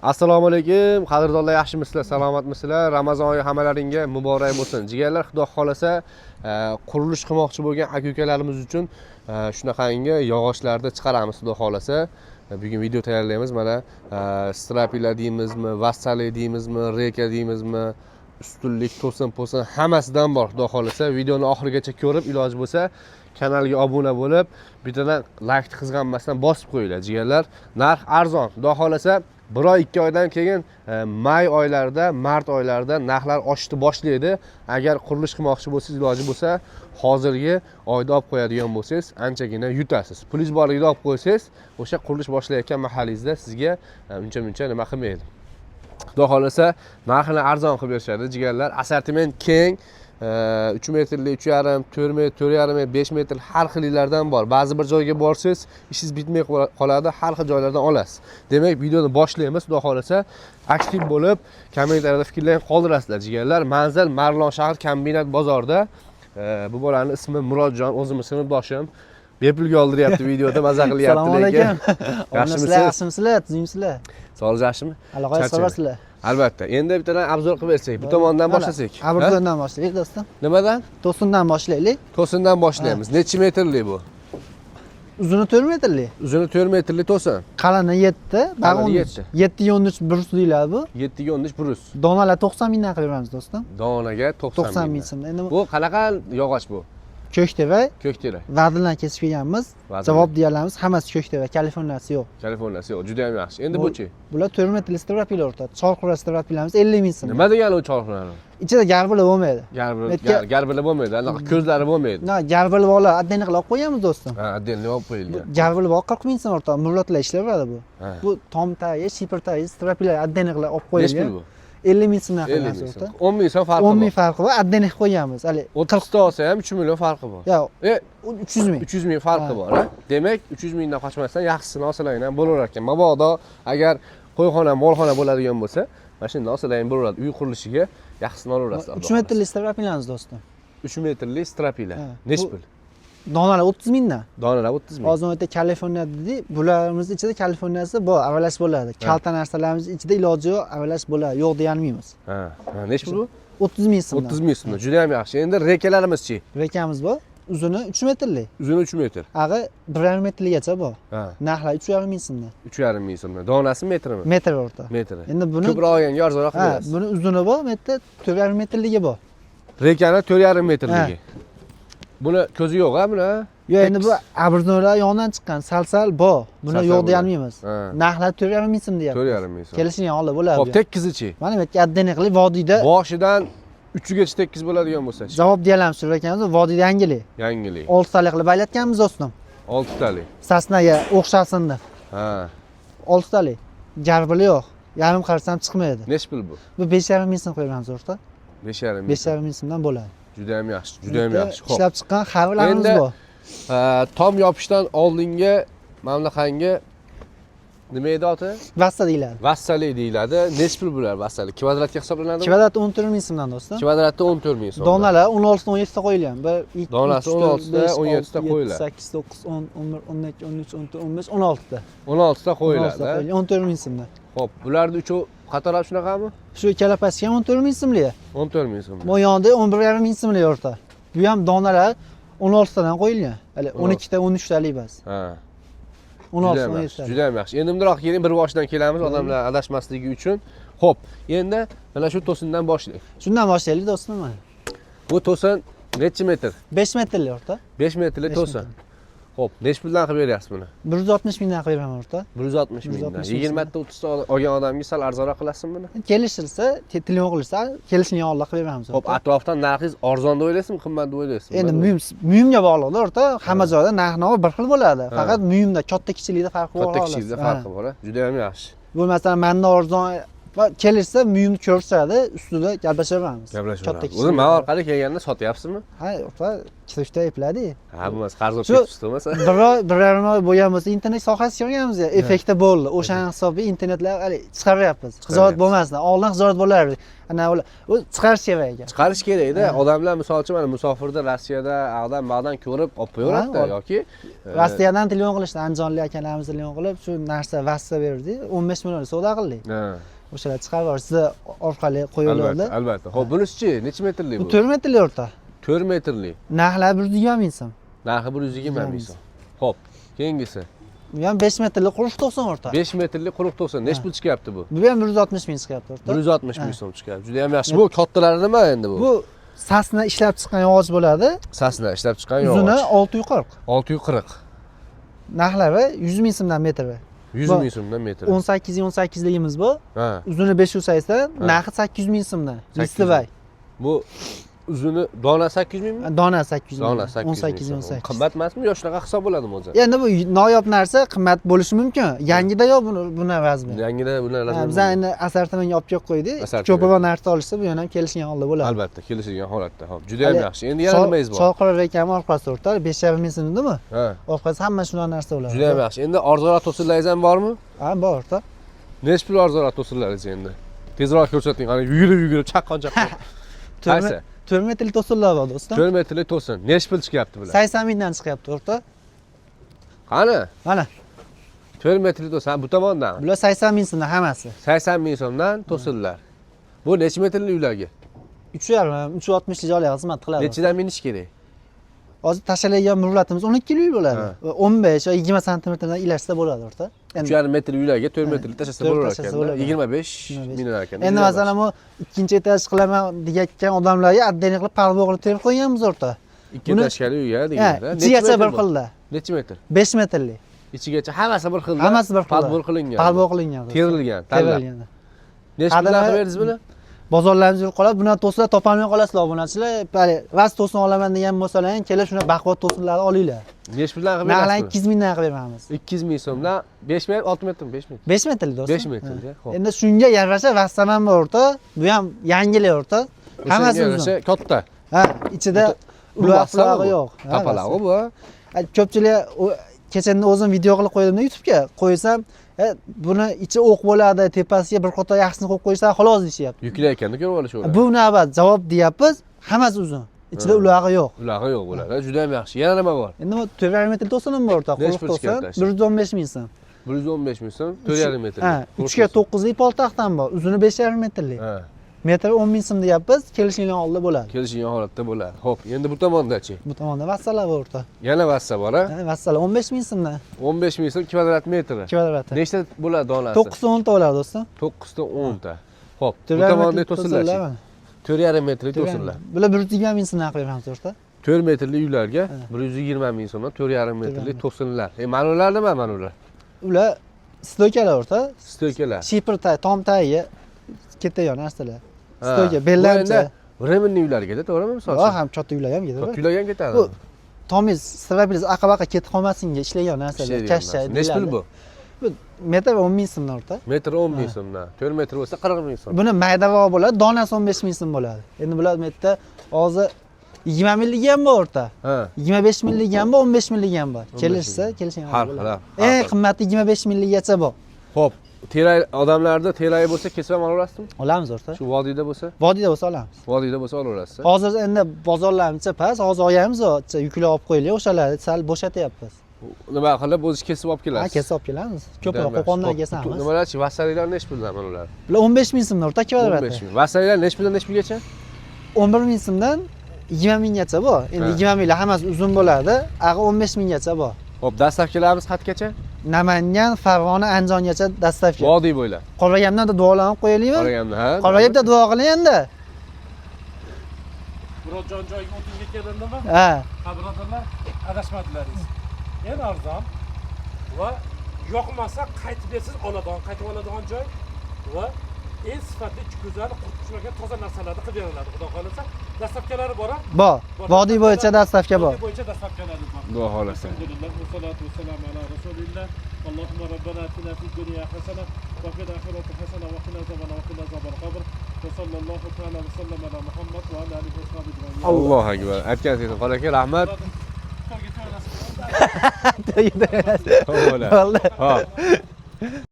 Assalomu alaykum, qadrdonlar, yaxshimisizlar, salomatmisizlar? Ramazon oyi hammalaringga muborak bo'lsin. Jigarlar, xudo xolasa, qurilish qilmoqchi bo'lgan aka-ukalarimiz uchun shunaqangi yog'ochlarni chiqaramiz, xudo xolasa. Bugun video tayyorlaymiz. Mana strapilar deymizmi, vassali deymizmi, reka deymizmi, ustunlik, to'sin, hammasidan bor, xudo xolasa. Videoni oxirigacha ko'rib, iloji bo'lsa kanalga obuna bo'lib, bittadan like qizg'anmasdan bosib qo'yinglar, jigarlar. Narx arzon, xudo xolasa. 1 oy 2 oydan keyin may oylarida, mart oylarida narxlar oshishni boshlaydi. Agar qurilish qilmoqchi bo'lsangiz, iloji bo'lsa, hozirgi oyda olib qo'yadigan bo'lsangiz, anchagina yutasiz. Pulingiz borligida olib qo'ysangiz, o'sha qurilish boshlayotgan mahallingizda sizga uncha nima qilmaydi. Xudo xolasa, narxini arzon qilib berishadi, jigarlar. Assortiment keng. 3 metrlik, 3,5, 4 metr, 4,5 metr, 5 metr har xillardan bor. Ba'zi bir joyga borsangiz, ishingiz bitmay qoladi, har xil joylardan olasiz. Demak, videoni boshlaymiz. Xudo xolasa, aktiv bo'lib, kommentariyada fikrlarini qoldirasizlar, jigarlar. Manzil Marg'ilon shahar kombinat bozorida. Bu bolaning ismi Murodjon, o'zimning sinfdoshim. Bepulga oldiryapti videoda, maza qilyapti lekin. Yaxshimisizlar, yaxshimisizlar, tuzimsizlar? Sog'liq yaxshimi? Alloh xo'rsizlar. Albatta. Endi bittadan obzor qilib bersak, bu tomondan boshlasak. Abrdo'ndan boshlaylik, do'stim. Nimadan? To'sindan boshlaylik. To'sindan boshlaymiz. Necha metrli bu? Uzuni 4 metrli. Uzuni 4 metrli to'sin. Qalini 7, bag'oni 7 brus deyiladi bu. 7 13 brus. Donalar 90 mingdan qilib beramiz, do'stim. Donaga 90 ming so'm. Endi bu qanaqa yog'och bu? Ko'kteva. Ko'kteva. Vardildan kesib kelganmiz. Javob deyamiz, hammasi ko'kteva, Kaliforniyasi yo'q. Kaliforniyasi yo'q, juda ham yaxshi. Endi bu-chi? Bular 4 metrli strapilar o'rtada. Chorqura strapilamiz 50 ming so'm. Nima degani u chorquralar? Ichida garbilar bo'lmaydi. Garbilar bo'lmaydi, anaqa ko'zlari bo'lmaydi. Na, garbilar bor, отдельно qilib qo'yamiz, do'stim. Ha, отдельно olib qo'yilgan. Garbilar bor 40 ming so'm o'rtada. Murlatlar ishlaveradi bu. Bu tom tayi, shipr tayi, strapilar отдельно qilib olib qo'yilgan. Nechta bu? 50 ming so'mdan qilamiz o'rta. 10 ming so'm farqi bor. 10 ming farqi bor, отдельно qilib qo'yamiz. Hali 30 ta olsa ham 3 million farqi bor. Yo'q, 300 ming. 300 ming farqi bor, ha? Demak, 300 mingdan qochmasdan yaxshisini olsalaring ham bo'lar ekan. Mabodo agar qo'yxona, molxona bo'ladigan bo'lsa, mana shundan olsalaring bo'laveradi. Uy qurilishiga yaxshisini olaverasizlar. 3 metrli strapilamiz, do'stim. 3 metrli strapila. Nech pul? Donalar 30 mingdan. Donalar 30 ming. Hozir o'ta Kaliforniya dedi, bularimiz ichida Kaliforniyasi bor, avalash bo'ladi. Kalta narsalarimiz ichida iloji yo'q, avalash bo'ladi. Yo'q deganmaymiz. Ha, nech pul bu? 30 ming so'mdan. 30 ming so'mdan. Juda ham yaxshi. Endi rekalarimiz-chi? Rekamiz bor. Uzuni 3 metrli. Uzuni 3 metr. Ag'i 1,5 metrligacha bor. Ha. Narxlar 3,5 ming so'mdan. 3,5 ming so'mdan. Donasi metrmi? Metr o'rta. Metr. Endi buni ko'proq olganga arzonroq qilasiz. Buni uzuni bor, bu yerda 4,5 metrligi bor. Rekani 4,5 metrligi. Buni ko'zi yo'q-a buni? Yo'q, endi bu abrdo'lar yondan chiqqan, sal bor. Buni yo'q deyolmaymiz. Narxlar 4,5 ming so'm deyapmiz. 4,5 ming so'm. Kelishgan holda bo'ladi. Xo'p, tekkizichi? Mana bu yerga отдельно qilib vodiyda boshidan 3gacha tekkiz bo'ladigan bo'lsa-chi? Javob deyalamiz, shu ekanmiz, vodiyda yangilik. Yangilik. 6 talik qilib baylatganmiz, do'stim. 6 talik. Sasnaga o'xshasin deb. Ha. 6 talik. Garbili yo'q. Yarim qarsam chiqmaydi. Nech pul bu? Bu 5,5 ming so'm qo'yamiz o'rta. 5,5 ming. 5,5 ming so'mdan bo'ladi. Juda ham yaxshi, juda ham yaxshi. Xo'p. Ishlab chiqqan xavirlarimiz bor. Tom yopishdan oldingi mamlaqanga nima edi oti? Vassa deyiladi. Vassali deyiladi. Nech pul bular vassali? Kvadratga hisoblanadimi? Kvadrat 14 ming so'mdan, do'stim. Kvadratda 14 ming so'm. Donalar 16 dan 17 ta qo'yilgan. 1 donasi 16 dan 17 ta qo'yiladi. 8, 9, 10, 11, 12, 13, 14, 15, 16 ta. 16 ta qo'yiladi. 14 ming so'mdan. Xo'p, bularning uchovi qatorlab shunaqami? Shu ikkala pastga ham 14 ming so'mli. 14 ming so'm. Bu yonda 11,5 ming so'mli o'rta. Bu ham donalar 16 tadan qo'yilgan. Hali 12 ta, 13 talik bas. Ha. 16 17 ta. Juda ham yaxshi. Endi bundoq keling, bir boshdan kelamiz odamlar adashmasligi uchun. Xo'p, endi mana shu to'sindan boshlaylik. Shundan boshlaylik, do'stim. Bu to'sin necha metr? 5 metrli o'rta. 5 metrli to'sin. Xo'p, nech puldan qilib beryapsiz buni? 160 mingdan qilib beraman o'rta. 160 mingdan. 20 ta 30 ta olgan odamga sal arzonroq qilasizmi buni? Kelishilsa, telefon qilsa, kelishgan holda qilib beramiz. Xo'p, atrofdan narxingiz arzon deb o'ylaysizmi, qimmat deb o'ylaysizmi? Endi muyumga bog'liq o'rta, hamma joyda narx-navo bir xil bo'ladi. Faqat muyumda katta kichiklikda farqi bor. Katta kichiklikda farqi bor, juda ham yaxshi. Bo'lmasam, menda arzon Va kelishsa muyimni ko'rsatadi, ustida gaplashaveramiz. Gaplashamiz. O'zi men orqali kelganda sotyapsizmi? Ha, o'rta ikkita epladi. Ha, bo'lmasa qarz olib ketibsiz bo'lmasa. Biror bo'lgan bo'lsa internet sohasiga olganmiz ya, effekti bo'ldi. O'shaning hisobiga internetlar hali chiqaryapmiz. Xizorat bo'lmasdan, oldin xizorat bo'lardi. Ana ular chiqarish kerak ekan. Chiqarish kerak-da. Odamlar misol uchun mana musofirda Rossiyada ag'dan ko'rib olib qo'yaveradi yoki Rossiyadan telefon qilishdi, andijonlik akalarimiz telefon qilib, shu narsa vassa berdi, 15 million savdo qildik. Ha. O'shalar chiqarib yubordi, sizni orqali qo'yiladi. Albatta. Xo'p, bunisi-chi, necha metrli bu? 4 metrli o'rta. 4 metrli. Narxlar 120 ming so'm. Narxi 120 ming so'm. Xo'p, keyingisi. Bu ham 5 metrli quruq 90 o'rta. 5 metrli quruq 90. Necha pul chiqyapti bu? Bu ham 160 ming chiqyapti o'rta. 160 ming so'm chiqyapti. Juda ham yaxshi. Bu kattalari nima endi bu? Bu sasna ishlab chiqqan yog'och bo'ladi. Sasna ishlab chiqqan yog'och. Uzuni 640. 640. Narxlari 100 ming so'mdan metri. 100 ming so'mdan metr. 18 ligimiz bu. Ha. Uzuni 580, narxi 800 ming so'mdan. Listovay. Bu uzuni dona 800 mingmi? Dona 800 ming. Dona 800 ming. 18. Qimmat emasmi yo shunaqa hisob bo'ladimi o'zi? Endi bu noyob narsa qimmat bo'lishi mumkin. Yangida yo'q buni vazmi. Yangida bular Ha, biz endi assortimentga olib kelib qo'ydik. Ko'proq narxda olishsa bu ham kelishgan holda bo'ladi. Albatta, kelishgan holatda. Xo'p, juda ham yaxshi. Endi yana nimangiz bor? Choqir rekam orqasi o'rta 5,5 ming so'mdimi? Ha. Orqasi hamma shunaqa narsa bo'ladi. Juda ham yaxshi. Endi orzular to'sinlaringiz ham bormi? Ha, bor o'rta. Necha pul orzular to'sinlaringiz endi? Tezroq ko'rsating. Qani yugurib chaqqon. Qaysi? 4 metrli to'sinlar bor do'stim. 4 metrli to'sin. Necha pul chiqyapti bular? 80 mingdan chiqyapti o'rta. Qani? Mana 4 metrli to'sin bu tomondan. bular 80 ming so'mdan hammasi. 80 ming so'mdan to'sinlar. Bu necha metrli uylarga? 3,5 360 lik joylarga xizmat qiladi. Nechidan minish kerak? Hozir tashlagan murvatimiz 12 lik bo'ladi. 15 yoki 20 santimetrdan ilashsa bo'ladi o'rta. 3,5 metr uylarga 4 metrli tashlasa bo'lar ekan. 25 mininar ekan. Endi masalan bu ikkinchi etaj qilaman deyotgan odamlarga отдельно qilib parvo qilib terib qo'yganmiz o'rta. Ikki etажli uyga deganda. Ichigacha bir xilda. Necha metr? 5 metrli. Ichigacha hammasi bir xilda. Hammasi bir xilda. Palbor qilingan. Palbor qilingan. Terilgan, tanlab. Necha puldan qilib berdingiz buni? Bozorlarimizda yurib qoladi. Buni to'sinlar topolmay qolasizlar obunachilar. Bali, vas to'sin olaman degan bo'lsalar, kelib shuna baquvvat to'sinlarni olinglar. Necha puldan qilib berasiz? berasiz? 200 mingdan qilib beramiz. 200 ming so'mdan 5 metr, 6 metrmi, 5 metr? 5 metrli do'stim. 5 metrli, xo'p. Endi shunga yarasha vastam ham bor o'rta. Bu ham yangilik o'rta. Hammasi o'sha katta. Ha, ichida uloqlari yo'q. Kapalag'i bu. Ko'pchilik kechanda o'zim video qilib qo'ydim YouTube'ga. Qo'ysam, buni ichi o'q bo'ladi, tepasiga bir qator yaxshisini qo'yib qo'ysa xolos deyapti. Yuklayotganda ko'rib olishaveradi. Bu navbat javob deyapmiz. Hammasi uzun. Ichida ulog'i yo'q. Ulog'i yo'q bo'ladi. Juda ham yaxshi. Yana nima bor? Endi bu 4,5 metr to'sinim bor o'rta. Quruq to'sin 115 ming so'm. 115 ming so'm, 4,5 metr. Ha, 3 ga 9 lik poytaxtdan bor. Uzuni 5,5 metrlik. Ha. Metr 10 ming so'm deyapmiz, kelishgan holda bo'ladi. Kelishgan holatda bo'ladi. Xo'p, endi bu tomonda-chi? Bu tomonda vassalar bor o'rta. Yana vassa bor, ha? Vassalar 15 ming so'mdan. 15 ming so'm kvadrat metri. Kvadrat. Nechta bo'ladi donasi? 9 ta 10 ta bo'ladi do'stim. 9 ta 10 ta. Xo'p, bu tomonda to'sinlar. 4,5 metrli to'sinlar. Bular 120 ming so'mdan qilib beramiz o'rta. 4 metrli uylarga 120 ming so'mdan 4,5 metrli to'sinlar. Mana ular nima mana ular? Ular stoykalar o'rta. Stoykalar. Shipr tay, tom tayi ketayotgan narsalar. Stoyka, bellancha. Vremenniy uylarga-da, to'g'rimi misol uchun? uchun? Ham katta uylar ham ketadi. Katta uylar ham ketadi. Bu tomiz, sababingiz aqabaqa ketib qolmasinga ishlagan narsalar, kashsha. Necha pul bu? Bu metr 10 ming so'mdan o'rta. Metr 10 ming so'mdan. 4 metr bo'lsa 40 ming so'm. Buni maydavo bo'ladi, donasi 15 ming so'm bo'ladi. Endi bular bu yerda hozir 20 minglik ham bor o'rta. Ha. 25 minglik ham bor, 15 minglik ham bor. Kelishsa, kelishgan bo'ladi. Eng qimmati 25 minglikgacha bor. Xo'p, teray odamlarda terayi bo'lsa kesib ham olaverasizmi? Olamiz o'rta. Shu vodiyda bo'lsa? Vodiyda bo'lsa olamiz. Vodiyda bo'lsa olaverasiz. Hozir endi bozorlarimizcha past, hozir olamiz, yuklab olib qo'yaylik, o'shalarni sal bo'shatyapmiz. Nima qilib o'zingiz kesib olib kelasiz? Ha, kesib olib kelamiz. Ko'proq Qo'qondan kesamiz. Nimalarchi, vassalilar necha puldan mana ular? Bular 15 ming so'mdan o'rta kvadrat. 15 ming. Vassalilar necha puldan necha pulgacha? 11 ming so'mdan 20 minggacha bor. Endi 20 minglar hammasi uzun bo'ladi, ag'i 15 minggacha bor. Xo'p, dastavkalarimiz qayergacha? Namangan, Farg'ona, Andijongacha dastavka. Vodiy bo'ylab. Qolgandan da duolanib qo'yaylikmi? Qolganda, ha? Qolganda duo qiling endi. Murodjon joyiga o'tinga keldimmi? Ha. Ha, birodarlar, adashmadilaringiz. En arzon va yoqmasa qaytib bersiz, oladigan, qaytib oladigan joy va en sifatli, go'zal, qurtishmagan toza narsalarni qilib beriladi. Xudo xolasa, dastavkalari bor-a? Bor. Vodiy bo'yicha dastavka bor. Vodiy bo'yicha dastavkalari bor. Xudo xolasa. Alhamdulillah, vassalatu vassalamu ala rasulillah. اللهم ربنا اتنا في الدنيا حسنه وفي الاخره حسنه وقنا عذاب النار وقنا عذاب القبر وصلى الله تعالى وسلم على محمد وعلى اله وصحبه اجمعين. Allohu akbar. Aytganingiz qora aka, rahmat. Xitoyga to'y nasib qildi. Bo'ladi. Vallahi. Ha.